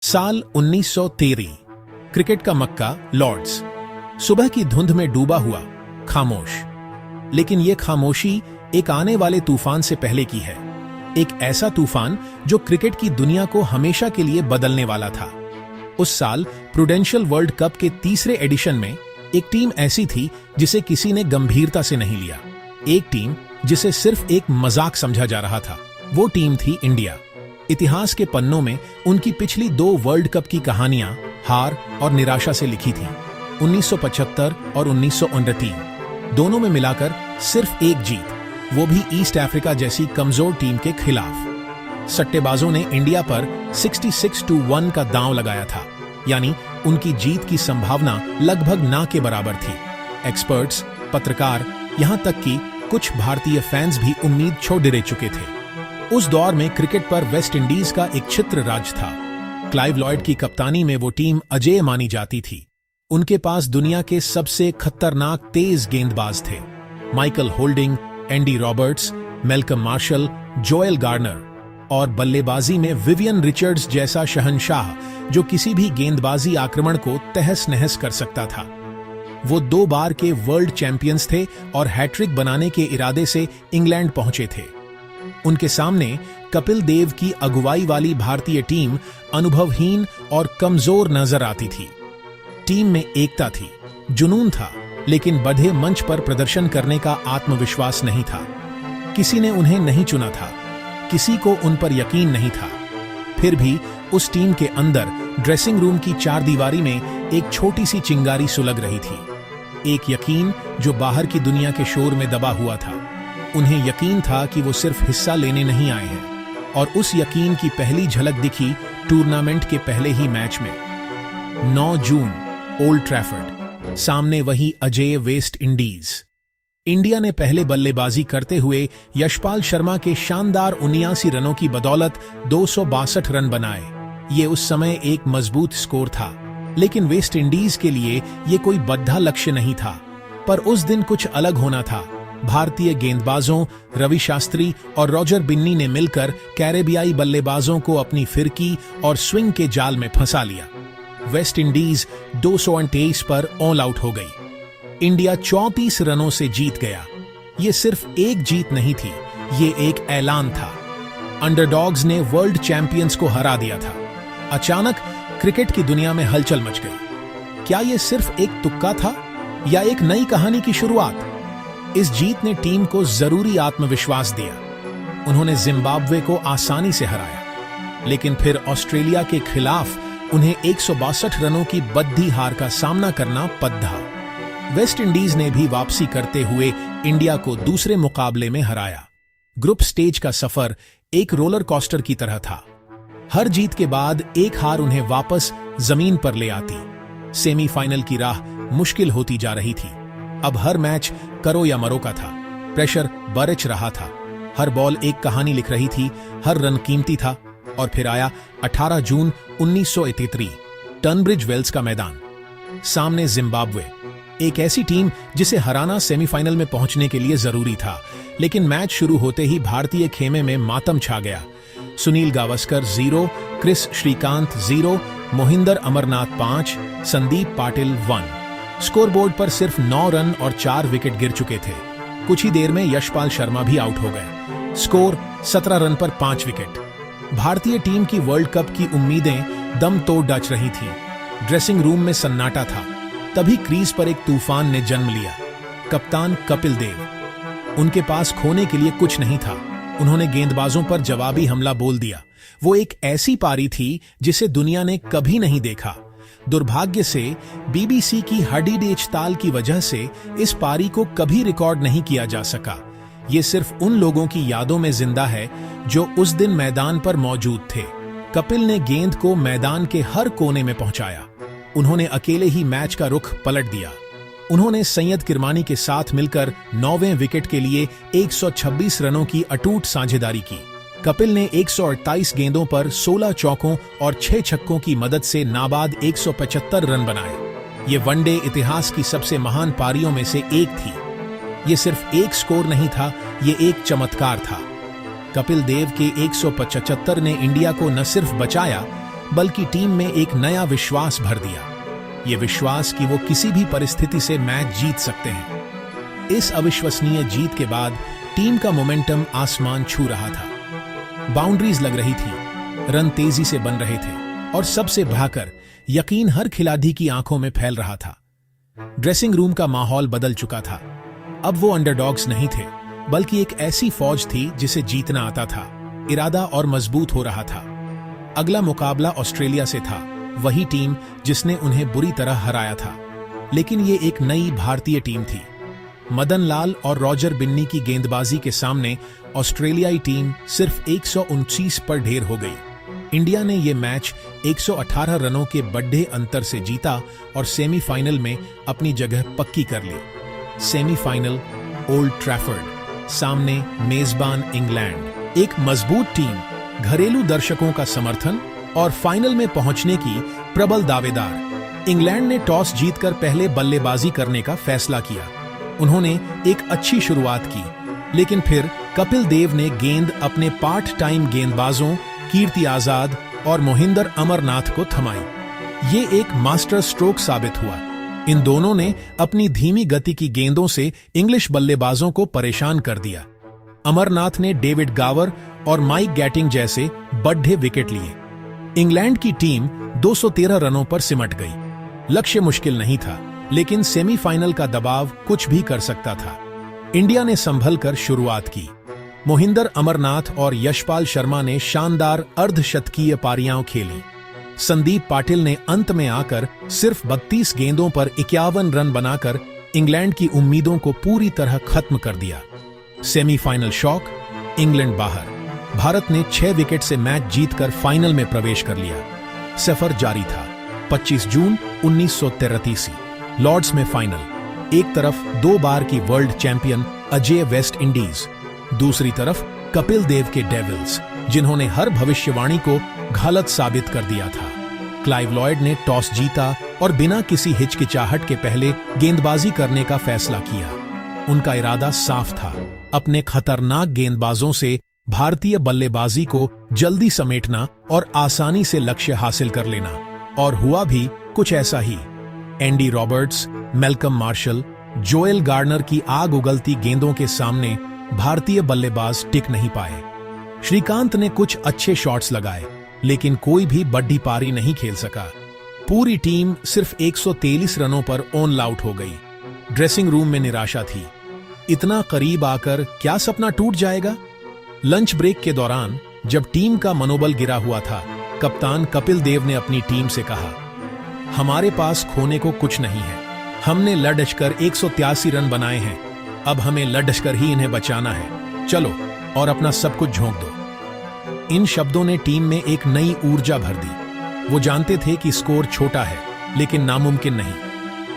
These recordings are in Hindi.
साल 1913। क्रिकेट का मक्का लॉर्ड्स। सुबह की धुंध में डूबा हुआ, खामोश। लेकिन यह खामोशी एक आने वाले तूफान से पहले की है। एक ऐसा तूफान जो क्रिकेट की दुनिया को हमेशा के लिए बदलने वाला था। उस साल प्रूडेंशियल वर्ल्ड कप के तीसरे एडिशन में एक टीम ऐसी थी जिसे किसी ने गंभीरता से नहीं लिया। एक टीम जिसे सिर्फ एक मजाक समझा जा रहा था। वो टीम थी इंडिया। इतिहास के पन्नों में उनकी पिछली 2 वर्ल्ड कप की कहानियां हार और निराशा से लिखी थीं। 1975 और 1929 दोनों में मिलाकर सिर्फ एक जीत, वो भी ईस्ट अफ्रीका जैसी कमजोर टीम के खिलाफ। सट्टेबाजों ने इंडिया पर 66-1 का दांव लगाया था, यानी उनकी जीत की संभावना लगभग ना के बराबर थी। एक्सपर्ट्स, पत्रकार, यहां तक कि कुछ भारतीय फैंस भी उम्मीद छोड़ दे चुके थे। उस दौर में क्रिकेट पर वेस्ट इंडीज का एक छित्र राज था। क्लाइव लॉयड की कप्तानी में वो टीम अजेय मानी जाती थी। उनके पास दुनिया के सबसे खतरनाक तेज गेंदबाज थे। Michael Holding, Andy Roberts, Malcolm Marshall, Joel Garner और बल्लेबाजी में विवियन रिचर्ड्स जैसा शहंशाह जो किसी भी गेंदबाजी आक्रमण को तहस नहस कर सकता था। वो 2 बार के वर्ल्ड चैंपियंस थे और हैट्रिक बनाने के इरादे से इंग्लैंड पहुंचे थे। उनके सामने कपिल देव की अगुवाई वाली भारतीय टीम अनुभवहीन और कमजोर नजर आती थी। टीम में एकता थी, जुनून था, लेकिन बढ़े मंच पर प्रदर्शन करने का आत्मविश्वास नहीं था। किसी ने उन्हें नहीं चुना था, किसी को उन पर यकीन नहीं था। फिर भी उस टीम के अंदर ड्रेसिंग रूम की 4 दीवारी में एक छोटी सी चिंगारी सुलग रही थी। एक यकीन जो बाहर की दुनिया के शोर में दबा हुआ था। उन्हें यकीन था कि वो सिर्फ हिस्सा लेने नहीं आए हैं, और उस यकीन की पहली झलक दिखी टूर्नामेंट के पहले ही मैच में। 9 जून, ओल्ड ट्रैफर्ड, सामने वही अजेय वेस्ट इंडीज। इंडिया ने पहले बल्लेबाजी करते हुए यशपाल शर्मा के शानदार 79 रनों की बदौलत 262 रन बनाए। ये उस समय एक मजबूत स्कोर था, लेकिन वेस्ट इंडीज के लिए ये कोई बद्धा लक्ष्य नहीं था। पर उस दिन कुछ अलग होना था। भारतीय गेंदबाजों रवि शास्त्री और रॉजर बिन्नी ने मिलकर कैरेबियाई बल्लेबाजों को अपनी फिरकी और स्विंग के जाल में फंसा लिया। वेस्ट इंडीज 228 पर ऑल आउट हो गई। इंडिया 34 रनों से जीत गया। ये सिर्फ एक जीत नहीं थी, ये एक ऐलान था। अंडरडॉग्स ने वर्ल्ड चैंपियंस को हरा दिया था। अचानक क्रिकेट की दुनिया में हलचल मच गई। क्या यह सिर्फ एक तुक्का था या एक नई कहानी की शुरुआत? इस जीत ने टीम को जरूरी आत्मविश्वास दिया। उन्होंने जिम्बाब्वे को आसानी से हराया, लेकिन फिर ऑस्ट्रेलिया के खिलाफ उन्हें 162 रनों की बद्धी हार का सामना करना पद्धा। वेस्ट इंडीज ने भी वापसी करते हुए इंडिया को दूसरे मुकाबले में हराया। ग्रुप स्टेज का सफर एक रोलर कोस्टर की तरह था। हर जीत के बाद एक हार उन्हें वापस जमीन पर ले आती। सेमीफाइनल की राह मुश्किल होती जा रही थी। अब हर मैच करो या मरो का था। प्रेशर बरछ रहा था। हर बॉल एक कहानी लिख रही थी, हर रन कीमती था। और फिर आया 18 जून 1933, टर्नब्रिज वेल्स का मैदान। सामने जिम्बाब्वे, एक ऐसी टीम जिसे हराना सेमीफाइनल में पहुंचने के लिए जरूरी था। लेकिन मैच शुरू होते ही भारतीय खेमे में मातम छा गया। सुनील गावस्कर 0, क्रिस श्रीकांत 0, मोहिंदर अमरनाथ 5, संदीप पाटिल 1। स्कोरबोर्ड पर सिर्फ 9 रन और 4 विकेट गिर चुके थे। कुछ ही देर में यशपाल शर्मा भी आउट हो गए। स्कोर 17 रन पर 5 विकेट। भारतीय टीम की वर्ल्ड कप की उम्मीदें दम तोड़ डच रही थीं। ड्रेसिंग रूम में सन्नाटा था। तभी क्रीज पर एक तूफान ने जन्म लिया। कप्तान कपिल देव। उनके पास खोने के लिए कुछ नहीं था। उन्होंने गेंदबाजों पर जवाबी हमला बोल दिया। वो एक ऐसी पारी थी जिसे दुनिया ने कभी नहीं देखा। दुर्भाग्य से बीबीसी की हडीडेच ताल की वजह से इस पारी को कभी रिकॉर्ड नहीं किया जा सका। ये सिर्फ उन लोगों की यादों में जिंदा है जो उस दिन मैदान पर मौजूद थे। कपिल ने गेंद को मैदान के हर कोने में पहुंचाया। उन्होंने अकेले ही मैच का रुख पलट दिया। उन्होंने सैयद किरमानी के साथ मिलकर 9वें विकेट के लिए 126 रनों की अटूट साझेदारी की। कपिल ने 128 गेंदों पर 16 चौकों और 6 छक्कों की मदद से नाबाद 175 रन बनाए। ये वनडे इतिहास की सबसे महान पारियों में से एक थी। ये सिर्फ एक स्कोर नहीं था, ये एक चमत्कार था। कपिल देव के 175 ने इंडिया को न सिर्फ बचाया बल्कि टीम में एक नया विश्वास भर दिया। ये विश्वास कि वो किसी भी परिस्थिति से मैच जीत सकते हैं। इस अविश्वसनीय जीत के बाद टीम का मोमेंटम आसमान छू रहा था। बाउंड्रीज लग रही थी, रन तेजी से बन रहे थे और सबसे बढ़ाकर यकीन हर खिलाड़ी की आंखों में फैल रहा था। ड्रेसिंग रूम का माहौल बदल चुका था। अब वो अंडरडॉग्स नहीं थे, बल्कि एक ऐसी फौज थी जिसे जीतना आता था। इरादा और मजबूत हो रहा था। अगला मुकाबला ऑस्ट्रेलिया से था, वही टीम जिसने उन्हें बुरी तरह हराया था। लेकिन ये एक नई भारतीय टीम थी। मदन लाल और रॉजर बिन्नी की गेंदबाजी के सामने ऑस्ट्रेलियाई टीम सिर्फ 129 पर ढेर हो गई। इंडिया ने ये मैच 118 रनों के बड़े अंतर से जीता और सेमीफाइनल में अपनी जगह पक्की कर ली। सेमीफाइनल ओल्ड ट्रैफर्ड, सामने मेजबान इंग्लैंड। एक मजबूत टीम, घरेलू दर्शकों का समर्थन और फाइनल में पहुंचने की प्रबल दावेदार। इंग्लैंड ने टॉस जीतकर पहले बल्लेबाजी करने का फैसला किया। उन्होंने एक अच्छी शुरुआत की, लेकिन फिर कपिल देव ने गेंद अपने पार्ट टाइम गेंदबाजों कीर्ति आजाद और मोहिंदर अमरनाथ को थमाई। ये एक मास्टर स्ट्रोक साबित हुआ। इन दोनों ने अपनी धीमी गति की गेंदों से इंग्लिश बल्लेबाजों को परेशान कर दिया। अमरनाथ ने डेविड गावर और माइक गैटिंग जैसे बड़े विकेट लिए। इंग्लैंड की टीम 213 रनों पर सिमट गई। लक्ष्य मुश्किल नहीं था, लेकिन सेमीफाइनल का दबाव कुछ भी कर सकता था। इंडिया ने संभल कर शुरुआत की। मोहिंदर अमरनाथ और यशपाल शर्मा ने शानदार अर्धशतकीय पारियां खेली। संदीप पाटिल ने अंत में आकर सिर्फ 32 गेंदों पर 51 रन बनाकर इंग्लैंड की उम्मीदों को पूरी तरह खत्म कर दिया। सेमीफाइनल शॉक, इंग्लैंड बाहर। भारत ने 6 विकेट से मैच जीतकर फाइनल में प्रवेश कर लिया। सफर जारी था। 25 जून 1933 लॉर्ड्स में फाइनल। एक तरफ 2 बार की world champion Ajay West Indies, दूसरी तरफ कपिल देव के डेविल्स, जिन्होंने हर भविष्यवाणी को गलत साबित कर दिया था। क्लाइव लॉयड ने टॉस जीता और बिना किसी हिचकिचाहट के पहले गेंदबाजी करने का फैसला किया। उनका इरादा साफ था, अपने खतरनाक गेंदबाजों से भारतीय बल्लेबाजी को जल्दी समेटना और आसानी से लक्ष्य हासिल कर लेना। और हुआ भी कुछ ऐसा ही। Andy Roberts, Malcolm Marshall, Joel Garner की आग उगलती गेंदों के सामने भारतीय बल्लेबाज टिक नहीं पाए। श्रीकांत ने कुछ अच्छे शॉट्स लगाए, लेकिन कोई भी बड़ी पारी नहीं खेल सका। पूरी टीम सिर्फ 123 रनों पर ऑन आउट हो गई। ड्रेसिंग रूम में निराशा थी। इतना करीब आकर क्या सपना टूट जाएगा? लंच ब्रेक के दौरान जब टीम का मनोबल गिरा हुआ था, कप्तान कपिल देव ने अपनी टीम से कहा, हमारे पास खोने को कुछ नहीं है। हमने लड़कर 183 रन बनाए हैं। अब हमें लड़कर ही इन्हें बचाना है। चलो और अपना सब कुछ झोंक दो। इन शब्दों ने टीम में एक नई ऊर्जा भर दी। वो जानते थे कि स्कोर छोटा है, लेकिन नामुमकिन नहीं।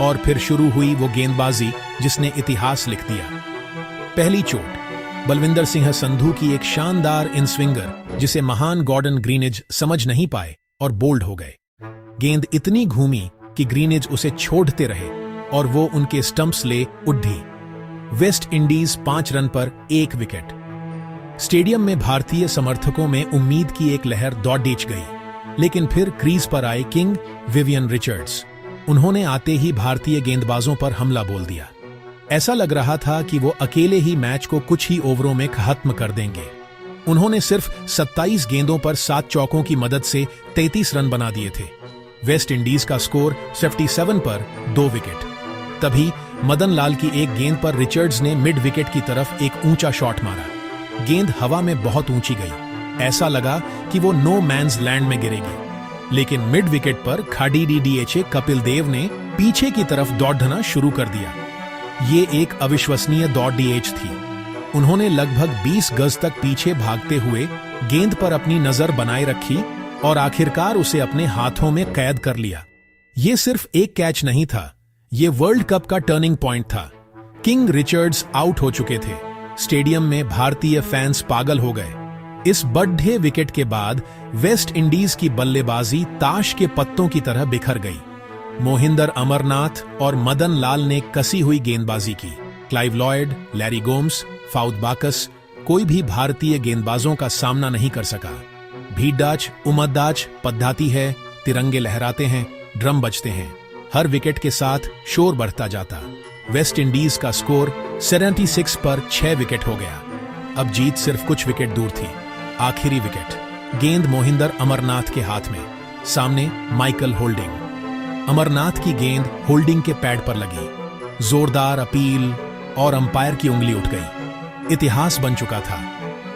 और फिर शुरू हुई वो गेंदबाजी जिसने इतिहास लिख दिया। पहली चोट, बलविंदर सिंह संधू की एक शानदार इनस्विंगर जिसे महान गॉर्डन ग्रीनिज समझ नहीं पाए और बोल्ड हो गए। गेंद इतनी घूमी कि ग्रीनिज उसे छोड़ते रहे और वो उनके स्टंप्स ले उठी। वेस्ट इंडीज 5 रन पर 1 विकेट। स्टेडियम में भारतीय समर्थकों में उम्मीद की एक लहर दौड़ गई, लेकिन फिर क्रीज पर आए किंग विवियन रिचर्ड्स। उन्होंने आते ही भारतीय गेंदबाजों पर हमला बोल दिया। ऐसा लग रहा था कि वो अकेले ही मैच को कुछ ही ओवरों में खत्म कर देंगे। उन्होंने सिर्फ 27 गेंदों पर 7 चौकों की मदद से 33 रन बना दिए थे। वेस्ट इंडीज का स्कोर 57 पर 2 विकेट। तभी मदन लाल की एक गेंद पर रिचर्ड्स ने मिड विकेट की तरफ एक ऊंचा शॉट मारा। गेंद हवा में बहुत ऊंची गई। ऐसा लगा कि वो नो मैन्स लैंड में गिरेगी, लेकिन मिड विकेट पर खाडीडीडीएचए कपिल देव ने पीछे की तरफ दौड़ना शुरू कर दिया। ये एक अविश्वसनीय दौड़ डीएच थी। उन्होंने लगभग 20 गज तक पीछे भागते हुए गेंद पर अपनी नजर बनाए रखी और आखिरकार उसे अपने हाथों में कैद कर लिया। ये सिर्फ एक कैच नहीं था, ये वर्ल्ड कप का टर्निंग पॉइंट था। किंग रिचर्ड्स आउट हो चुके थे। स्टेडियम में भारतीय फैंस पागल हो गए। इस बड़े विकेट के बाद वेस्ट इंडीज की बल्लेबाजी ताश के पत्तों की तरह बिखर गई। मोहिंदर अमरनाथ और मदन लाल ने कसी हुई गेंदबाजी की। क्लाइव लॉयड, लैरी गोम्स, फाउद बाकस, कोई भी भारतीय गेंदबाजों का सामना नहीं कर सका। भीडाच उमद्दाच पद्धति है, तिरंगे लहराते हैं, ड्रम बजते हैं। हर विकेट के साथ शोर बढ़ता जाता। वेस्ट इंडीज का स्कोर 76 पर 6 विकेट हो गया। अब जीत सिर्फ कुछ विकेट दूर थी। आखिरी विकेट, गेंद मोहिंदर अमरनाथ के हाथ में, सामने माइकल होल्डिंग। अमरनाथ की गेंद होल्डिंग के पैड पर लगी। जोरदार अपील और अंपायर की उंगली उठ गई। इतिहास बन चुका था।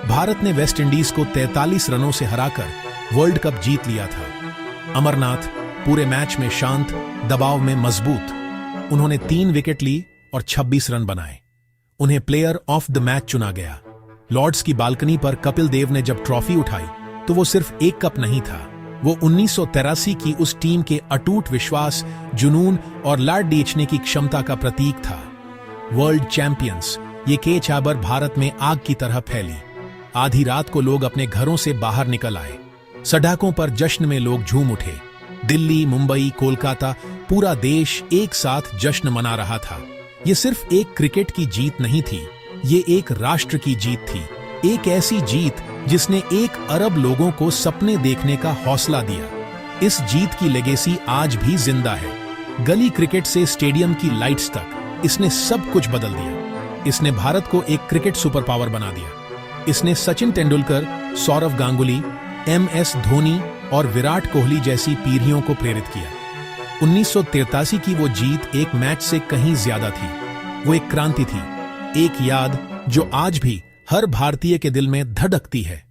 भारत ने वेस्ट इंडीज को 43 रनों से हराकर वर्ल्ड कप जीत लिया था। अमरनाथ पूरे मैच में शांत, दबाव में मजबूत। उन्होंने 3 विकेट ली और 26 रन बनाए। उन्हें प्लेयर ऑफ द मैच चुना गया। लॉर्ड्स की बालकनी पर कपिल देव ने जब ट्रॉफी उठाई तो वो सिर्फ एक कप नहीं था, वो 1983 की उस टीम के अटूट विश्वास, जुनून और लाड डीचने की क्षमता का प्रतीक था। वर्ल्ड चैंपियंस, ये के चाबर भारत में आग की तरह फैली। आधी रात को लोग अपने घरों से बाहर निकल आए। सड़कों पर जश्न में लोग झूम उठे। दिल्ली, मुंबई, कोलकाता, पूरा देश एक साथ जश्न मना रहा था। ये सिर्फ एक क्रिकेट की जीत नहीं थी, ये एक राष्ट्र की जीत थी। एक ऐसी जीत जिसने 1 अरब लोगों को सपने देखने का हौसला दिया। इस जीत की लेगेसी आज भी जिंदा है। गली क्रिकेट से स्टेडियम की लाइट्स तक इसने सब कुछ बदल दिया। इसने भारत को एक क्रिकेट सुपर पावर बना दिया। इसने सचिन तेंदुलकर, सौरव गांगुली, MS धोनी और विराट कोहली जैसी पीढ़ियों को प्रेरित किया। 1983 की वो जीत एक मैच से कहीं ज्यादा थी। वो एक क्रांति थी, एक याद जो आज भी हर भारतीय के दिल में धड़कती है।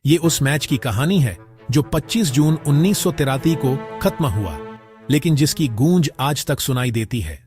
ये उस मैच की कहानी है जो 25 जून 1983 को खत्म हुआ, लेकिन जिसकी गूंज आज तक सुनाई देती है।